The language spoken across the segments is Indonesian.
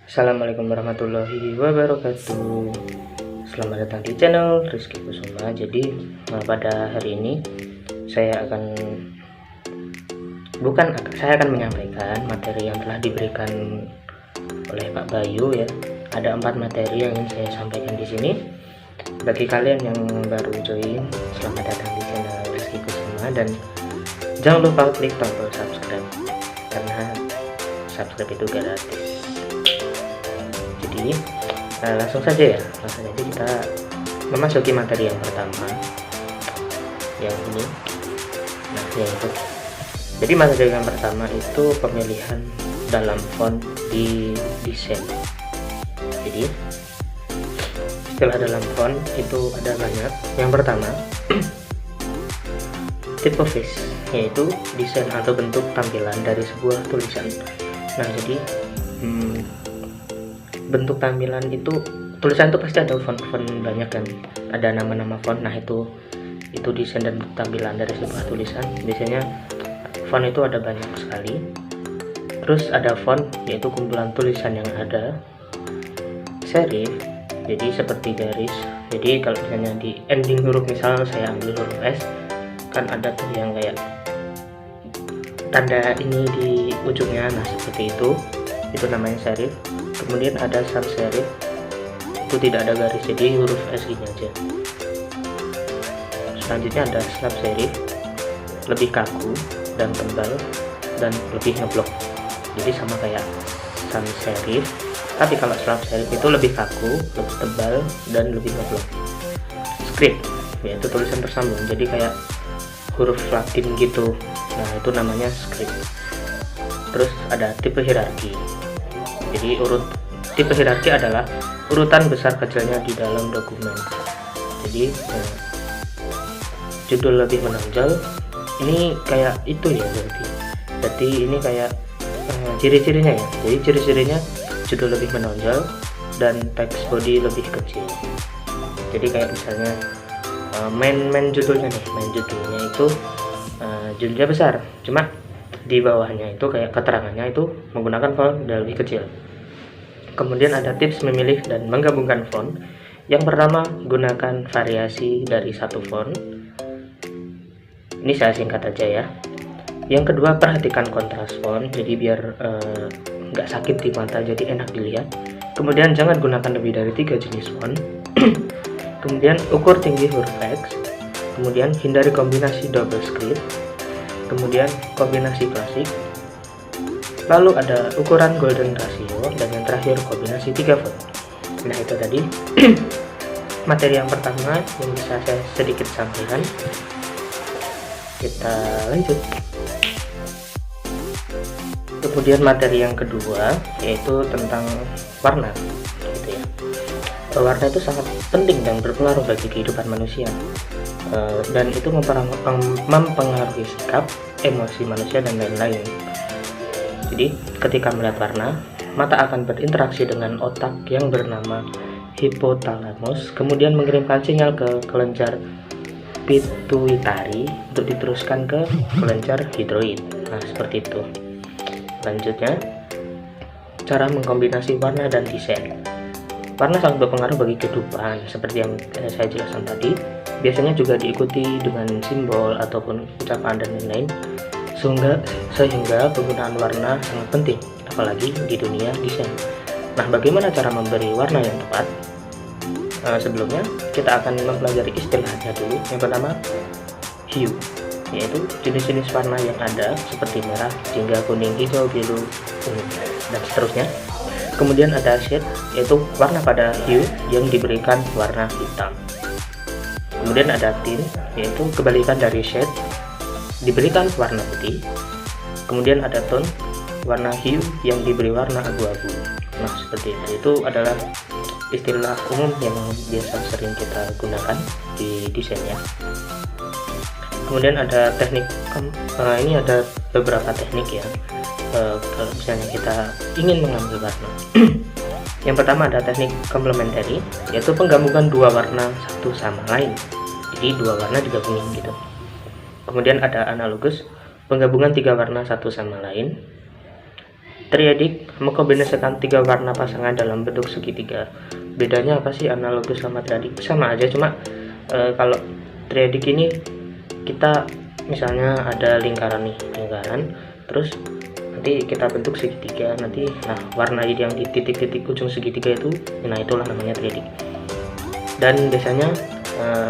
Assalamualaikum warahmatullahi wabarakatuh. Selamat datang di channel Rizky Kusuma. Jadi pada hari ini saya akan menyampaikan materi yang telah diberikan oleh Pak Bayu ya. Ada 4 materi yang ingin saya sampaikan di sini. Bagi kalian yang baru join, selamat datang di channel Rizky Kusuma dan jangan lupa klik tombol subscribe karena subscribe itu gratis. Jadi langsung saja kita memasuki materi yang pertama, yang ini. Jadi materi yang pertama itu pemilihan dalam font di desain. Jadi istilah dalam font itu ada banyak. Yang pertama typeface, yaitu desain atau bentuk tampilan dari sebuah tulisan. Nah, jadi bentuk tampilan itu, tulisan itu pasti ada font-font banyak kan, ada nama-nama font. Nah, itu desain dan tampilan dari sebuah tulisan. Biasanya font itu ada banyak sekali. Terus ada font, yaitu kumpulan tulisan yang ada. Serif, jadi seperti garis. Jadi kalau misalnya di ending huruf, misal saya ambil huruf S, kan ada tuh yang kayak tanda ini di ujungnya. Nah, seperti itu namanya serif. Kemudian ada sans serif, itu tidak ada garis, jadi huruf S gini aja. Selanjutnya ada slab serif, lebih kaku dan tebal dan lebih ngeblok, jadi sama kayak sans serif, tapi kalau slab serif itu lebih kaku, lebih tebal dan lebih ngeblok. Script, yaitu tulisan tersambung, jadi kayak huruf Latin gitu. Nah, itu namanya script. Terus ada tipe hierarki. Jadi tipe hierarki adalah urutan besar kecilnya di dalam dokumen. Jadi judul lebih menonjol, ini kayak itu ya, berarti ini kayak ciri-cirinya ya. Jadi ciri-cirinya judul lebih menonjol dan teks body lebih kecil. Jadi kayak misalnya main judulnya itu judulnya besar, cuma di bawahnya itu kayak keterangannya itu menggunakan font lebih kecil. Kemudian ada tips memilih dan menggabungkan font. Yang pertama, gunakan variasi dari satu font. Ini saya singkat aja ya. Yang kedua, perhatikan kontras font, jadi biar nggak sakit di mata, jadi enak dilihat. Kemudian jangan gunakan lebih dari 3 jenis font. Kemudian ukur tinggi huruf X. Kemudian hindari kombinasi double script. Kemudian kombinasi klasik, lalu ada ukuran golden ratio, dan yang terakhir kombinasi 3 font. Nah, itu tadi materi yang pertama yang bisa saya sedikit sampaikan. Kita lanjut. Kemudian materi yang kedua yaitu tentang warna, gitu ya. Warna itu sangat penting dan berpengaruh bagi kehidupan manusia. Dan itu mempengaruhi sikap, emosi manusia dan lain-lain. Jadi ketika melihat warna, mata akan berinteraksi dengan otak yang bernama hipotalamus, kemudian mengirimkan sinyal ke kelenjar pituitari untuk diteruskan ke kelenjar hidroid. Nah, seperti itu. Lanjutnya, cara mengkombinasi warna dan desain. Warna sangat berpengaruh bagi kehidupan, seperti yang saya jelaskan tadi. Biasanya juga diikuti dengan simbol ataupun ucapan dan lain-lain, sehingga penggunaan warna sangat penting, apalagi di dunia desain. Nah, bagaimana cara memberi warna yang tepat? Sebelumnya kita akan mempelajari istilahnya dulu. Yang pertama, hue, yaitu jenis-jenis warna yang ada seperti merah, jingga, kuning, hijau, biru, ungu, dan seterusnya. Kemudian ada shade, yaitu warna pada hue yang diberikan warna hitam. Kemudian ada tint, yaitu kebalikan dari shade, diberikan warna putih. Kemudian ada tone, warna hue yang diberi warna abu-abu. Nah, seperti itu. Itu adalah istilah umum yang biasa sering kita gunakan di desain ya. Kemudian ada teknik, ini ada beberapa teknik ya. Kalau misalnya kita ingin mengambil warna. Yang pertama ada teknik complementary, yaitu penggabungan 2 warna satu sama lain. Jadi 2 warna digabungin gitu. Kemudian ada analogus, penggabungan 3 warna satu sama lain. Triadic mengkombinasikan 3 warna pasangan dalam bentuk segitiga. Bedanya apa sih analogis sama triadic? Sama aja, cuma kalau triadic ini kita misalnya ada lingkaran nih, terus nanti kita bentuk segitiga, nah warna yang di titik-titik ujung segitiga itu, nah itulah namanya triadic. Dan biasanya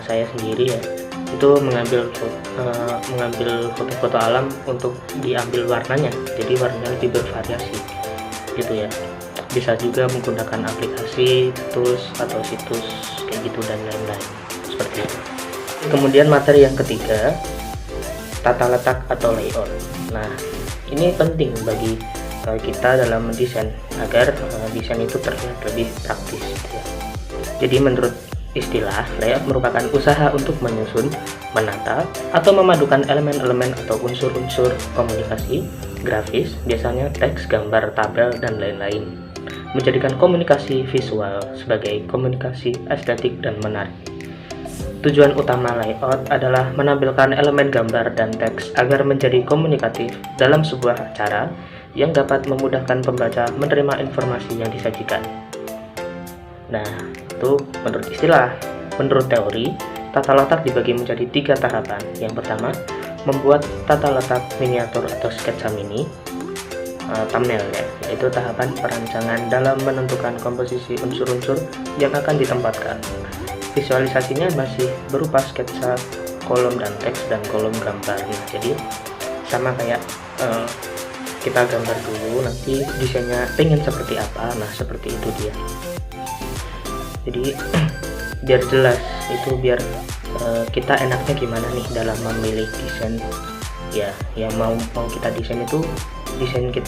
saya sendiri ya itu mengambil foto-foto alam untuk diambil warnanya, jadi warnanya lebih bervariasi gitu ya. Bisa juga menggunakan aplikasi, tools atau situs kayak gitu dan lain-lain seperti itu. Kemudian materi yang ketiga, tata letak atau layout. Nah ini penting bagi kita dalam mendesain agar desain itu terlihat lebih praktis gitu ya. Jadi menurut istilah, layout merupakan usaha untuk menyusun, menata, atau memadukan elemen-elemen atau unsur-unsur komunikasi grafis, biasanya teks, gambar, tabel, dan lain-lain, menjadikan komunikasi visual sebagai komunikasi estetik dan menarik. Tujuan utama layout adalah menampilkan elemen gambar dan teks agar menjadi komunikatif dalam sebuah acara yang dapat memudahkan pembaca menerima informasi yang disajikan. Nah, itu menurut istilah. Menurut teori, tata letak dibagi menjadi 3 tahapan. Yang pertama, membuat tata letak miniatur atau sketsa mini, thumbnail ya, yaitu tahapan perancangan dalam menentukan komposisi unsur-unsur yang akan ditempatkan. Visualisasinya masih berupa sketsa kolom dan teks dan kolom gambar. Nah, jadi sama kayak kita gambar dulu, nanti desainnya pengen seperti apa, nah seperti itu dia. Jadi biar jelas itu, biar kita enaknya gimana nih dalam memilih desain ya, yang mau kita desain itu, desain kita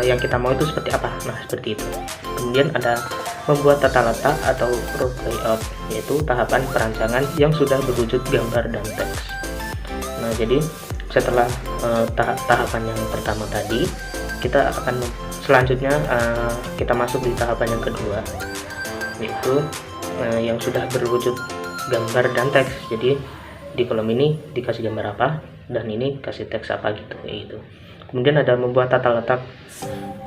yang kita mau itu seperti apa. Nah seperti itu. Kemudian ada membuat tata letak atau rough layout, yaitu tahapan perancangan yang sudah berwujud gambar dan teks. Nah jadi setelah tahapan yang pertama tadi, kita akan selanjutnya kita masuk di tahapan yang kedua, yaitu yang sudah berwujud gambar dan teks. Jadi di kolom ini dikasih gambar apa dan ini kasih teks apa gitu, kayak gitu. Kemudian ada membuat tata letak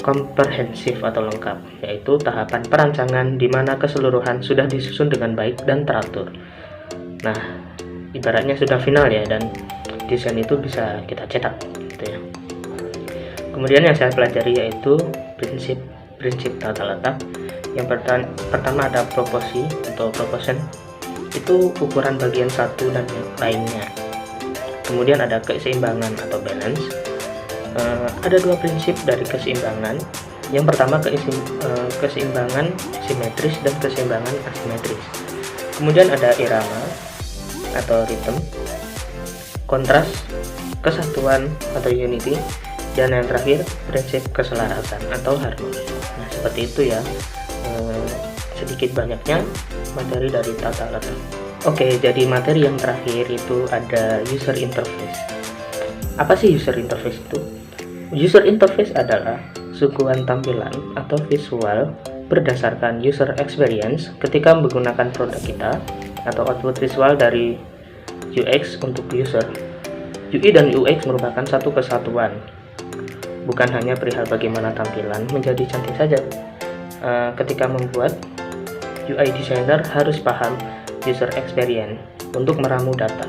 komprehensif atau lengkap, yaitu tahapan perancangan di mana keseluruhan sudah disusun dengan baik dan teratur. Nah ibaratnya sudah final ya, dan desain itu bisa kita cetak gitu ya. Kemudian yang saya pelajari yaitu prinsip tata letak. Yang pertama ada proporsi atau proportion, itu ukuran bagian satu dan yang lainnya. Kemudian ada keseimbangan atau balance. Ada 2 prinsip dari keseimbangan. Yang pertama keseimbangan simetris dan keseimbangan asimetris. Kemudian ada irama atau rhythm, kontras, kesatuan atau unity, dan yang terakhir prinsip keselarasan atau harmoni. Nah seperti itu ya, sedikit banyaknya materi dari tata letak. Oke, jadi materi yang terakhir itu ada user interface. Apa sih user interface itu? User interface adalah suguhan tampilan atau visual berdasarkan user experience ketika menggunakan produk kita, atau output visual dari UX untuk user. UI dan UX merupakan satu kesatuan, bukan hanya perihal bagaimana tampilan menjadi cantik saja. Ketika membuat, UI designer harus paham user experience untuk meramu data.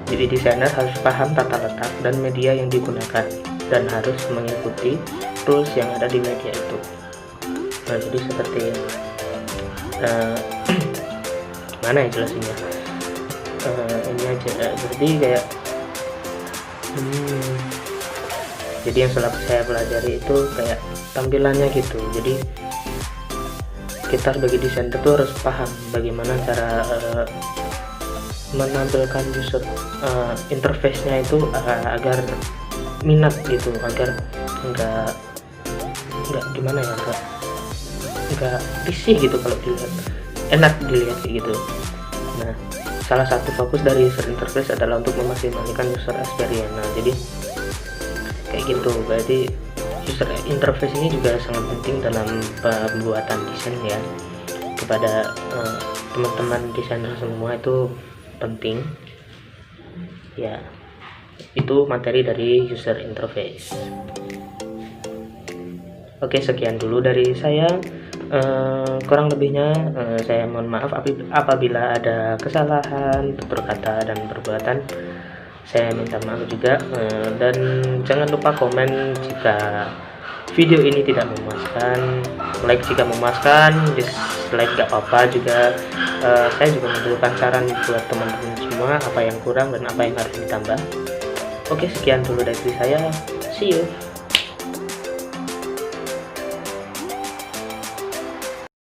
UI designer harus paham tata letak dan media yang digunakan, dan harus mengikuti rules yang ada di media itu. Nah jadi seperti mana ya jelasinnya, ini aja. Jadi kayak jadi yang saya pelajari itu kayak tampilannya gitu. Jadi kita sebagai desainer itu harus paham bagaimana cara menampilkan user interface-nya itu agar minat gitu, agar enggak gimana ya, enggak risih gitu kalau dilihat, enak dilihat kayak gitu. Nah salah satu fokus dari user interface adalah untuk memaksimalkan user experience. Nah jadi kayak gitu, berarti user interface ini juga sangat penting dalam pembuatan desain ya. Kepada teman-teman desainer semua itu penting ya. Itu materi dari user interface. Oke, sekian dulu dari saya. Kurang lebihnya saya mohon maaf apabila ada kesalahan tutur kata dan perbuatan. Saya minta maaf juga, dan jangan lupa komen jika video ini tidak memuaskan, like jika memuaskan, dislike gak apa-apa juga. Saya juga membutuhkan saran buat teman-teman semua, apa yang kurang dan apa yang harus ditambah. Oke, sekian dulu dari saya. See you.